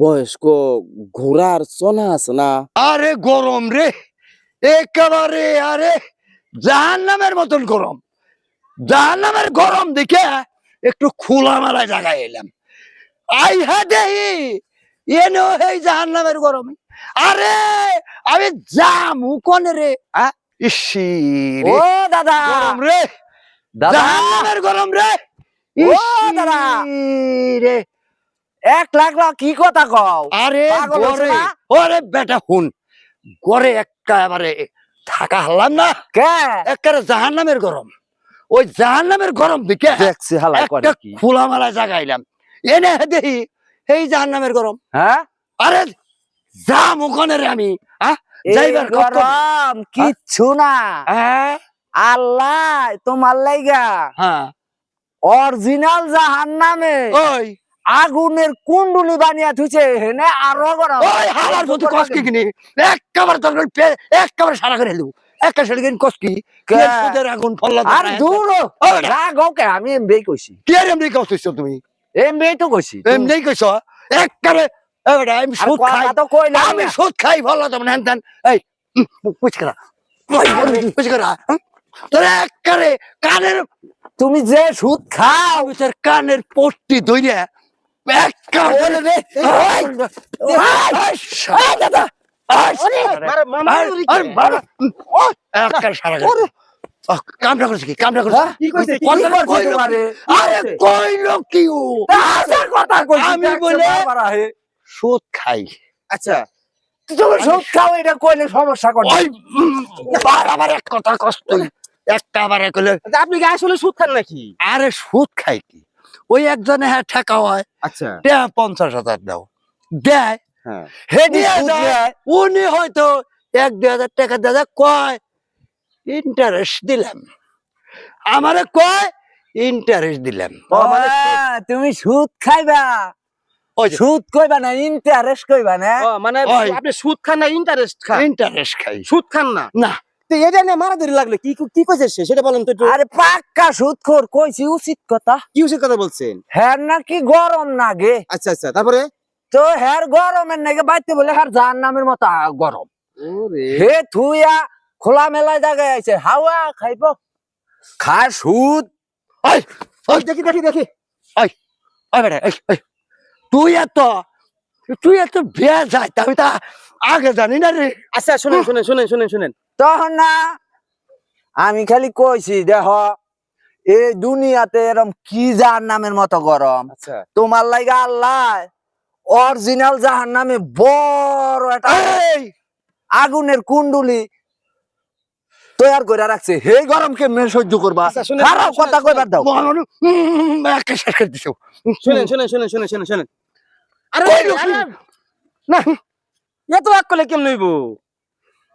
বয়স্ক ঘোড়ার চনা আছে না? আরে গরম রে, একেবারে আরে জাহান্নামের মতন গরম। জাহান্নামের গরম দেখে একটু খোলামেলা জায়গায় এলাম। আই হা দেহি এনো এই জাহান্নামের গরম। আরে আমি যামু কোন রে? ইসি ও রে দাদা, গরম রে, দাদা, জাহান্নামের গরম রে। ও ইসি দাদা, রে এক লাখ লাখ কি কথা কও? আরে পাগল হইছো গরে, না? ওরে বেটা হুন, গরে একেবারে থাকা হলাম না, কে একেবারে জাহান্নামের গরম। ওই জাহান্নামের গরম দিকে দেখছি হালাই করে একটা কি? খোলামেলা জায়গা এলাম, এনে দেখি এই জাহান্নামের গরম। হ্যাঁ, আরে যাম ওখানে রে আমি, এই যাইবার গরম কিচ্ছু না। আল্লাহ তোমার লাইগা হ্যাঁ অরিজিনাল জাহান্নামে ওই আগুনের কুণ্ডুলি বানিয়া থুইছে, হেনে আরো গরম। ওই হালার মতো কষ্ট কিনি একেবারে তরকারি একেবারে সারা করে দেবো, একটা সারি কিনি কষ্ট কি কে? সুদের আগুন ফল্লা আর দূর রাগ ওকে, আমি এমবি কইছি, কি আর এমনি কষ্ট তুমি এমবি তো কইছি। এমনি কইছ একেবারে আমি সুদ খাই, তো কইলাম আমি না। সুদ খাই ফল্লা তো হ্যান ত্যান। এই পুচকারা পুচকারা তোর একেবারে কানের, তুমি যে সুদ খাও, আমি তোর কানের পট্টি ধইরে একেবারে রে দাদা, কামটা করছে কি, কামটা করছে কি কইছে? কি কথাটা কইছে কইলো কি? তোমারে? আরে কইলো কি ও? কথা কইছি, আমি দেখছো বলে বারবার আহে। সুদ খাই। আচ্ছা, তুমি সুদ খাও, এটা কইলে সমস্যা করে। ওই বারবার এক কথা কষ্ট একেবারে কইলে আপনি কি আসলে সুদ খান নাকি? আরে সুদ খাই কি, ওই একজনে হ্যাঁ ঠেকা হয় আচ্ছা, 50,000 দাও দেয়, হ্যাঁ, হে দিয়ে সুদ যায়, নেয়। উনি হয়তো 1-2 হাজার টাকা দাদা কয় ইন্টারেস্ট দিলাম, আমারে কয় ইন্টারেস্ট দিলাম। ও মানে তুমি সুদ খাইবা, ওই যে সুদ কইবা না, ইন্টারেস্ট কইবা না। মানে ওই আপনি সুদ খান না ইন্টারেস্ট খান? ইন্টারেস্ট খাই সুদ খান না না। তো এটা নিয়ে মারামারি লাগলো, কি কি কইছে সে সেটা বলেন তো একটু। আরে পাক্কা সুদখোর, কইছি উচিত কথা। কি উচিত কথা বলছেন? হ্যার নাকি গরম নাগে, আচ্ছা আচ্ছা, তারপরে? তো হ্যার গরমের নাকি বাইতে বলে হ্যার জাহান্নামের মতো গরম। ওরে হে থুইয়া খোলা মেলা জায়গায় আছে, হাওয়া খাইব, খায় সুদ। ওই ওই দেখি দেখি দেখি। ওই বেটা তুই এত বিয়া যায় আমি তা আগে জানি না রে। আচ্ছা শুনেন শুনেন শুনেন শুনেন শুনেন তখন না আমি খালি কইছি, দেখ এই দুনিয়াতে এরম কি জাহান্নামের মতো গরম, আচ্ছা তোমার লাগা আল্লাহ অরিজিনাল জাহান্নামে বড় একটা এই আগুনের কুণ্ডুলি তৈয়ার করে রাখছে, হে গরম কেমনে সহ্য করবা? আচ্ছা, শুনেন, খারাপ শুনেন, কথা শুনেন, কইবার দাও। একে শেষ করে দিছো। শুনেন শুনেন শুনেন শুনেন শুনেন শুনেন আরে কইলো কি? আরে, না এত রাগ করলে কেমন হইব?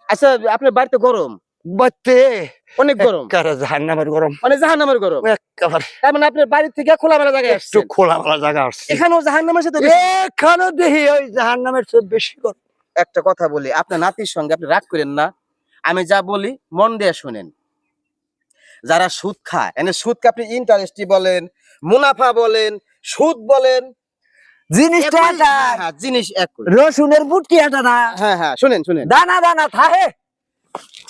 আচ্ছা আপনার বাড়িতে গরম, বাতে অনেক গরম, কারা জাহান্নামের গরম মানে জাহান্নামের গরম। একেবারে তার মানে আপনার বাড়ি থেকে খোলামেলা জায়গায় একটু আসছেন, খোলামেলা জায়গা আসছে, এখানেও জাহান্নামের সাথে বেশি। এখানে দেখি ওই জাহান্নামের চেয়ে বেশি গরম। একটা কথা বলি, আপনার নাতির সঙ্গে আপনি রাগ করেন না, আমি যা বলি মন দিয়ে শুনেন। যারা সুদ খায়, এনে সুদকে আপনি ইন্টারেস্টই বলেন, মুনাফা বলেন, সুদ বলেন, জিনিসটা একই- এটা হ্যাঁ, হ্যাঁ, জিনিস একই। রসুনের বুটকি এটা না, হ্যাঁ হ্যাঁ শুনেন শুনেন দানা দানা থাহে।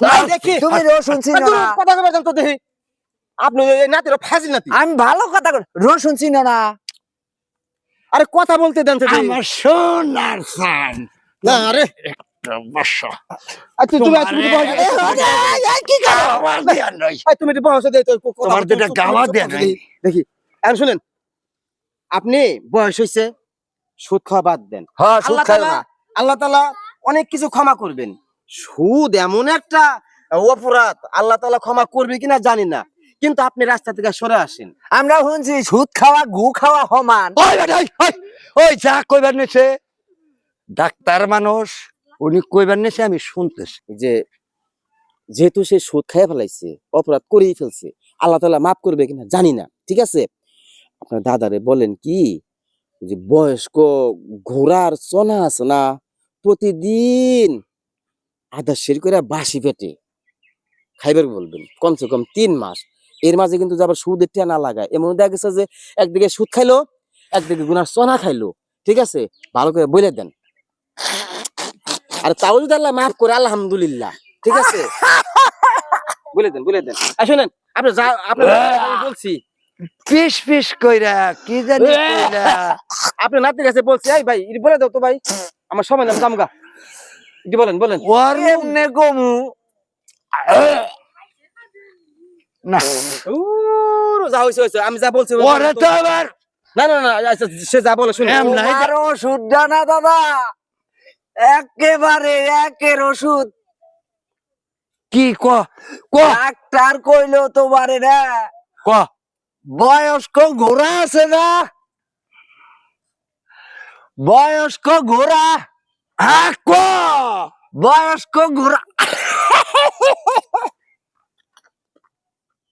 তাই দেখি তুমি রসুন চিনো আদুর না? কথা কবে তো দেখি আপনি এই নাতির ফাজিল নাতি। আমি ভালো কথা কই, রসুন চিনো না? আরে কথা বলতে দেন তো দেখি। আমার সোনার সান না আরে একটা বর্ষা আচ্ছা তুমি তুমি একটু বসো। গাওয়া দেয়া নাই। তুমি একটু বসো দেই তো কথা তোমার বলতে- দুটা গাওয়া দেয়া নাই। দেখি এখন শুনেন, আপনি বয়স হইছে, সুদ খাওয়া বাদ দেন। হ্যাঁ, সুদ আল্লাহ খাই তাআলা না। আল্লাহ তাআলা অনেক কিছু ক্ষমা করবেন। সুদ এমন একটা অপরাধ, আল্লাহ তাআলা ক্ষমা করবে কিনা জানি না, কিন্তু আপনি রাস্তা থেকে সরে আসেন। আমরা শুনছি সুদ খাওয়া গু খাওয়া সমান। ওই বেটা, ওই যা কইবার নেছে ডাক্তার মানুষ, উনি কইবার নেছে আমি শুনতেছি। যে যেহেতু সে সুদ খাইয়া ফেলাইছে, অপরাধ করেই ফেলছে, আল্লাহ তাআলা মাফ করবে কিনা জানি না, ঠিক আছে? আপনার দাদারে বলেন কি, যে বয়স্ক ঘোড়ার চনা আছে না, প্রতিদিন আধা সের করে বাসি পেটে খাইবার বলবেন, কমসে কম 3 মাস। এর মাঝে কিন্তু যাবার সুদের টিয়া না লাগায়, এমন দেখা গেছে যে একদিকে সুদ খাইলো, একদিকে গুনার চনা খাইলো, ঠিক আছে ভালো করে বলে দেন আর তাও যদি আল্লাহ মাফ করে আলহামদুলিল্লাহ ঠিক আছে বলে দেন শুনেন আপনি যা আপনি আমি বলছি পিস পিস কইরা কি জানি কইরা আপনি নাতির কাছে বলছি এই ভাই বলে দাও তো ভাই আমার সময় নাম জামগা বলেন ওর মুখ এমনে কমু না যা হয়েছে আমি যা বলছি ওরে তো আবার না আচ্ছা, সে যা বলে শুনে এম নাই তোমার ওষুধ জানা দাদা একেবারে একের ওষুধ কি ক ক ডাক্তার কইলো তোমারে না ক বয়স্ক ঘোড়া আছে না বয়স্ক ঘোড়া হ্যাঁ ক বয়স্ক ঘোড়া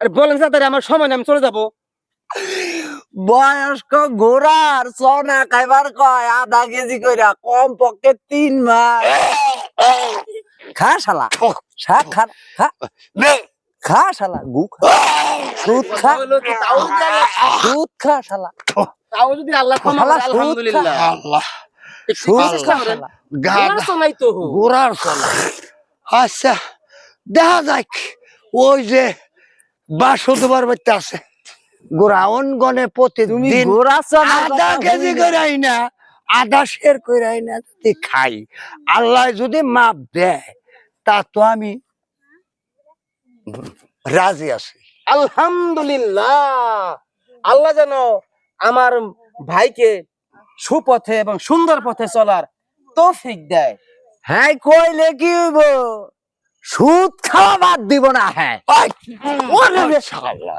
আরে বলেন তাড়াতাড়ি আমার সময় নেই আমি চলে যাবো বয়স্ক ঘোড়ার সোনা খাইবার কয় আধা কেজি কইরা কম পক্ষে 3 মাস খা শালা খা খা শালা গু খা দুধ খা দুধ খা শালা তাও যদি আল্লাহ ক্ষমা করে আলহামদুলিল্লাহ আল্লাহ দুধ খা আল্লাহ। শালা গাদা তো নাই তো গোড়ার চলা আচ্ছা দেখা যাক ওই যে বাসুদেবার বাড়িতে আছে গোড়াউন গনে তুমি প্রতিদিন ঘোড়া সোনা আধা কেজি কইরাই না আধা শের কইরাই না যদি খাই আল্লাহ যদি মাপ দেয় তা তো আমি রাজি আছি আলহামদুলিল্লাহ আল্লাহ যেন আমার ভাইকে সুপথে এবং সুন্দর পথে চলার তৌফিক দেয় হ্যাঁ কইলে কি হইব সুদ খাওয়া বাদ দিব না হ্যাঁ ওরে শালা